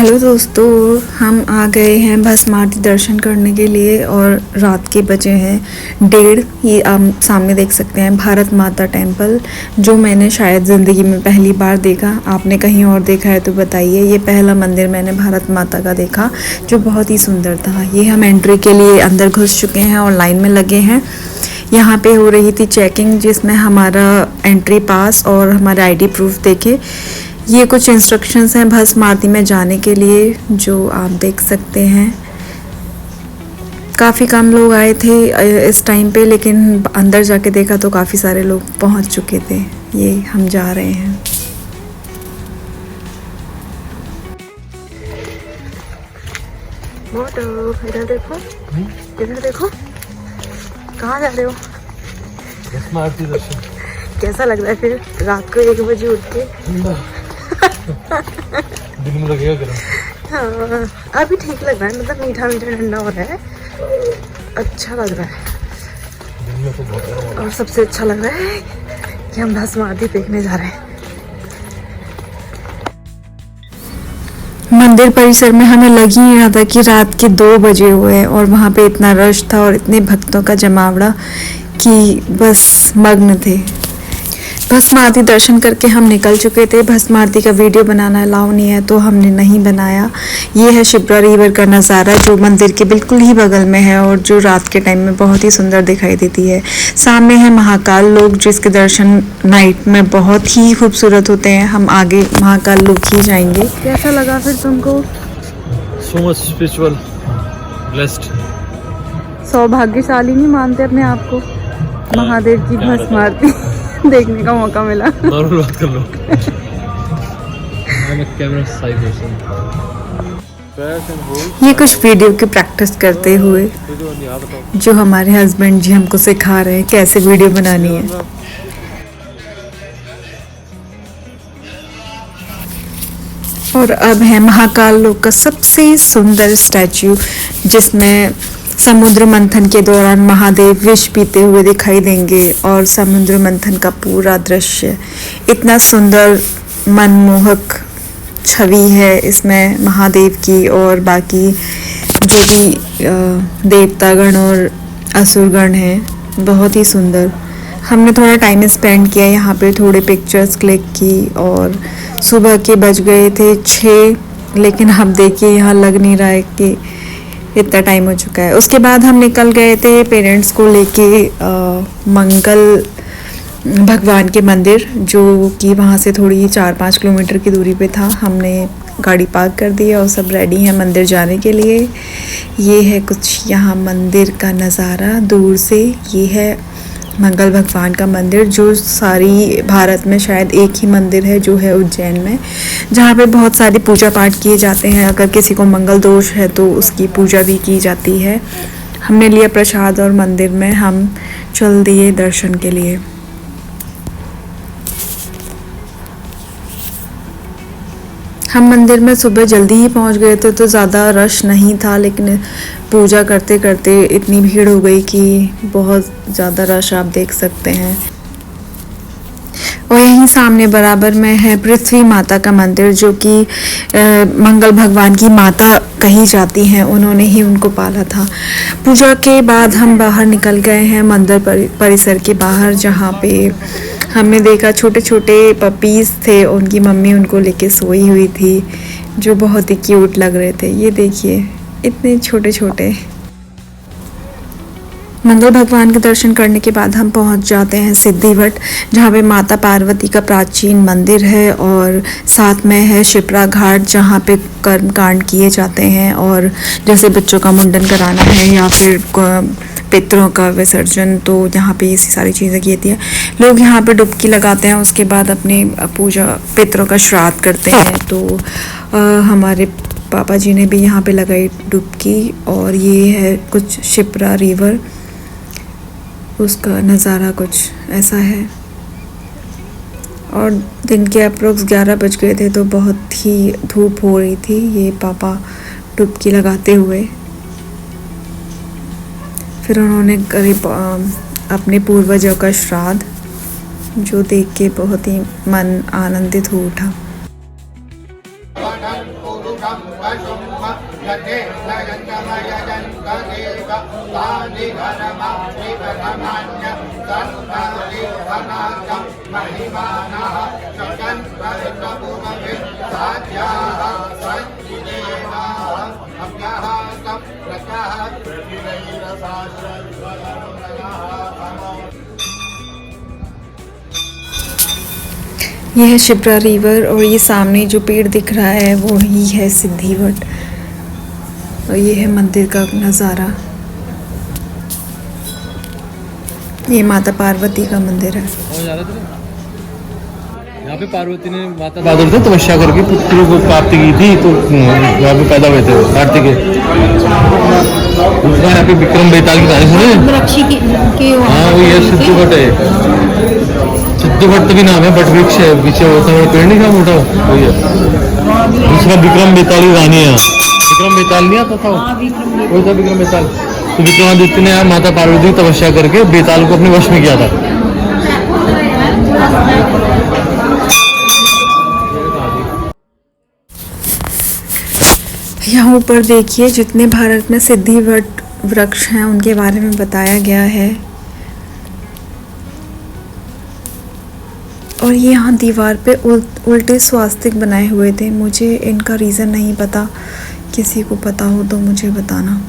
Hello दोस्तों, हम आ गए हैं भस्म आरती दर्शन करने के लिए और रात के बजे हैं 1:30। ये आप सामने देख सकते हैं भारत माता टेम्पल, जो मैंने शायद ज़िंदगी में पहली बार देखा। आपने कहीं और देखा है तो बताइए। ये पहला मंदिर मैंने भारत माता का देखा जो बहुत ही सुंदर था। ये हम एंट्री के लिए अंदर घुस चुके हैं और लाइन में लगे हैं। यहाँ पे हो रही थी चेकिंग, जिसमें हमारा एंट्री पास और हमारा ID प्रूफ देखे। ये कुछ इंस्ट्रक्शंस हैं भस्म आरती में जाने के लिए, जो आप देख सकते हैं। काफ़ी कम लोग आए थे इस टाइम पे, लेकिन अंदर जाके देखा तो काफ़ी सारे लोग पहुंच चुके थे। ये हम जा रहे हैं। इधर देखो, इधर देखो, कहाँ जा रहे हो? भस्म आरती दर्शन कैसा लग रहा है फिर रात को 1 बजे उठ के? दिन में लगेगा गर्म। हाँ, अभी ठीक लग रहा है, मतलब मीठा मीठा ठंडा हो रहा है, अच्छा लग रहा है। दिन में तो बहुत गर्म होगा। और सबसे अच्छा लग रहा है कि हम भस्म आरती देखने जा रहे हैं। मंदिर परिसर में हमें लग ही नहीं रहा था कि रात के 2 बजे हुए और वहाँ पे इतना रश था और इतने भक्तों का जमावड़ा कि बस मग्न थे। भस्म आरती दर्शन करके हम निकल चुके थे। भस्म आरती का वीडियो बनाना अलाउ नहीं है तो हमने नहीं बनाया। ये है शिप्रा रिवर का नज़ारा, जो मंदिर के बिल्कुल ही बगल में है और जो रात के टाइम में बहुत ही सुंदर दिखाई देती है। सामने है महाकाल लोक, जिसके दर्शन नाइट में बहुत ही खूबसूरत होते हैं। हम आगे महाकाल लोक ही जाएंगे। कैसा लगा फिर तुमको? So much spiritual, blessed. सौभाग्यशाली नहीं मानते अपने आप को? महादेव की भस्म आरती देखने का मौका मिला। नॉर्मल बात कर लो। I'm a camera shy person. ये कुछ वीडियो की प्रैक्टिस करते हुए जो हमारे हस्बैंड जी हमको सिखा रहे हैं कैसे वीडियो बनानी है। और अब है महाकाल लोक का सबसे सुंदर स्टैच्यू, जिसमें समुद्र मंथन के दौरान महादेव विष पीते हुए दिखाई देंगे और समुद्र मंथन का पूरा दृश्य इतना सुंदर मनमोहक छवि है इसमें महादेव की और बाकी जो भी देवतागण और असुरगण हैं। बहुत ही सुंदर। हमने थोड़ा टाइम स्पेंड किया यहाँ पे, थोड़े पिक्चर्स क्लिक की और सुबह के बज गए थे 6, लेकिन अब देखिए यहाँ लग नहीं रहा है कि इतना टाइम हो चुका है। उसके बाद हम निकल गए थे पेरेंट्स को लेके मंगल भगवान के मंदिर, जो कि वहाँ से थोड़ी 4-5 किलोमीटर की दूरी पे था। हमने गाड़ी पार्क कर दी और सब रेडी हैं मंदिर जाने के लिए। ये है कुछ यहाँ मंदिर का नज़ारा दूर से। ये है मंगल भगवान का मंदिर, जो सारी भारत में शायद एक ही मंदिर है जो है उज्जैन में, जहाँ पे बहुत सारी पूजा पाठ किए जाते हैं। अगर किसी को मंगल दोष है तो उसकी पूजा भी की जाती है। हमने लिया प्रसाद और मंदिर में हम चल दिए दर्शन के लिए। हम मंदिर में सुबह जल्दी ही पहुंच गए थे तो ज़्यादा रश नहीं था, लेकिन पूजा करते करते इतनी भीड़ हो गई कि बहुत ज़्यादा रश आप देख सकते हैं। और यहीं सामने बराबर में है पृथ्वी माता का मंदिर, जो कि मंगल भगवान की माता कही जाती हैं। उन्होंने ही उनको पाला था। पूजा के बाद हम बाहर निकल गए हैं मंदिर परिसर के बाहर, जहाँ पे हमने देखा छोटे छोटे पपीज़ थे, उनकी मम्मी उनको लेके सोई हुई थी, जो बहुत ही क्यूट लग रहे थे। ये देखिए इतने छोटे छोटे। मंगल भगवान के दर्शन करने के बाद हम पहुंच जाते हैं सिद्धिवट, जहाँ पे माता पार्वती का प्राचीन मंदिर है और साथ में है शिप्रा घाट, जहाँ पे कर्म कांड किए जाते हैं और जैसे बच्चों का मुंडन कराना है या फिर पितरों का विसर्जन, तो यहाँ पे ऐसी सारी चीज़ें की जाती है। लोग यहाँ पे डुबकी लगाते हैं, उसके बाद अपनी पूजा पितरों का श्राद्ध करते हैं। तो हमारे पापा जी ने भी यहाँ पे लगाई डुबकी। और ये है कुछ शिप्रा रिवर, उसका नज़ारा कुछ ऐसा है। और दिन के अप्रोक्स 11 बज गए थे तो बहुत ही धूप हो रही थी। ये पापा डुबकी लगाते हुए, फिर उन्होंने करीब अपने पूर्वजों का श्राद्ध, जो देख के बहुत ही मन आनंदित हो उठा। यह है शिप्रा रिवर और ये सामने जो पेड़ दिख रहा है वो ही है सिद्धिवट। और ये है मंदिर का नज़ारा। ये माता पार्वती का मंदिर है। यहाँ पे पार्वती ने माता बहादुर से तपस्या करके पुत्र को प्राप्ति की थी, तो वहाँ पे पैदा हुए थे कार्तिक के। यहाँ पे विक्रम बेताल की कहानी सुने? हाँ, वो ये सिद्धिवट है। सिद्धिवट भी नाम है, बट वृक्ष है, पीछे होता है पेड़ नहीं था मोटा, वही है। दूसरा विक्रम बेताल की कहानी है। विक्रम बेताल नहीं आता था, वही था विक्रम बेताल। तो विक्रमादित्य ने माता पार्वती की तपस्या करके बेताल को अपने वश में किया था। यहाँ ऊपर देखिए, जितने भारत में सिद्धिवट वृक्ष हैं उनके बारे में बताया गया है। और ये यहाँ दीवार पे उल्टे स्वास्तिक बनाए हुए थे। मुझे इनका रीज़न नहीं पता, किसी को पता हो तो मुझे बताना।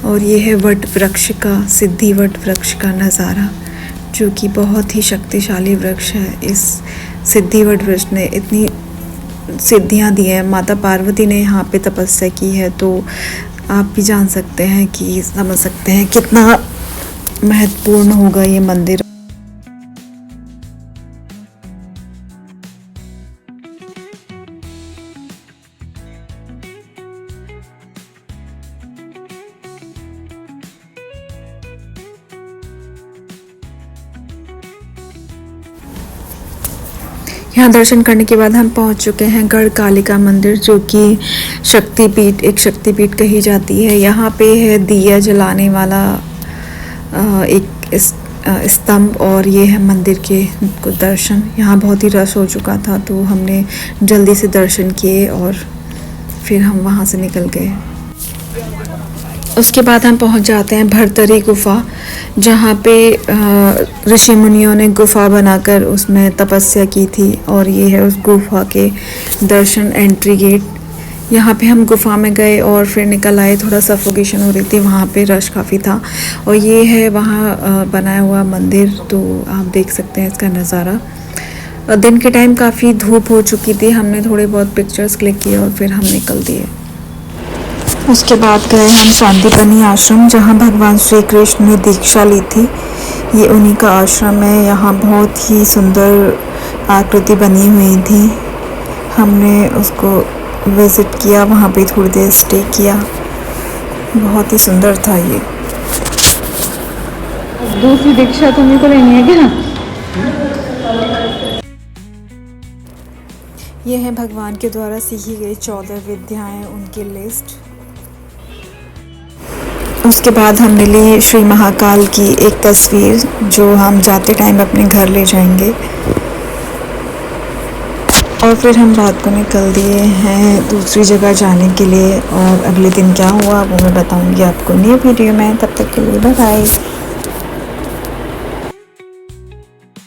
और ये है वट वृक्ष का, सिद्धिवट वृक्ष का नज़ारा, जो कि बहुत ही शक्तिशाली वृक्ष है। इस सिद्धिवट वृक्ष ने इतनी सिद्धियां दी हैं। माता पार्वती ने यहाँ पे तपस्या की है, तो आप भी जान सकते हैं कि समझ सकते हैं कितना महत्वपूर्ण होगा ये मंदिर। यहाँ दर्शन करने के बाद हम पहुँच चुके हैं गढ़ कालिका मंदिर, जो कि शक्तिपीठ, एक शक्तिपीठ कही जाती है। यहाँ पे है दिया जलाने वाला एक स्तंभ, और ये है मंदिर के कुछ दर्शन। यहाँ बहुत ही रश हो चुका था, तो हमने जल्दी से दर्शन किए और फिर हम वहाँ से निकल गए। उसके बाद हम पहुंच जाते हैं भरतरी गुफा, जहाँ पे ऋषि मुनियों ने गुफा बनाकर उसमें तपस्या की थी। और ये है उस गुफा के दर्शन, एंट्री गेट। यहाँ पे हम गुफा में गए और फिर निकल आए। थोड़ा सफोकेशन हो रही थी, वहाँ पे रश काफ़ी था। और ये है वहाँ बनाया हुआ मंदिर, तो आप देख सकते हैं इसका नज़ारा। दिन के टाइम काफ़ी धूप हो चुकी थी। हमने थोड़े बहुत पिक्चर्स क्लिक किए और फिर हम निकल दिए। उसके बाद गए हम शांतिपनी आश्रम, जहाँ भगवान श्री कृष्ण ने दीक्षा ली थी। ये उन्हीं का आश्रम है। यहाँ बहुत ही सुंदर आकृति बनी हुई थी। हमने उसको विज़िट किया, वहाँ पे थोड़ी देर स्टे किया। बहुत ही सुंदर था ये। दूसरी दीक्षा तुम्हें को लेनी है क्या? ये है भगवान के द्वारा सीखी गई 14 विद्याएं, उनकी लिस्ट। उसके बाद हमने ली श्री महाकाल की एक तस्वीर, जो हम जाते टाइम अपने घर ले जाएंगे। और फिर हम रात को निकल दिए हैं दूसरी जगह जाने के लिए। और अगले दिन क्या हुआ वो मैं बताऊंगी आपको नई वीडियो में। तब तक के लिए बाय बाय।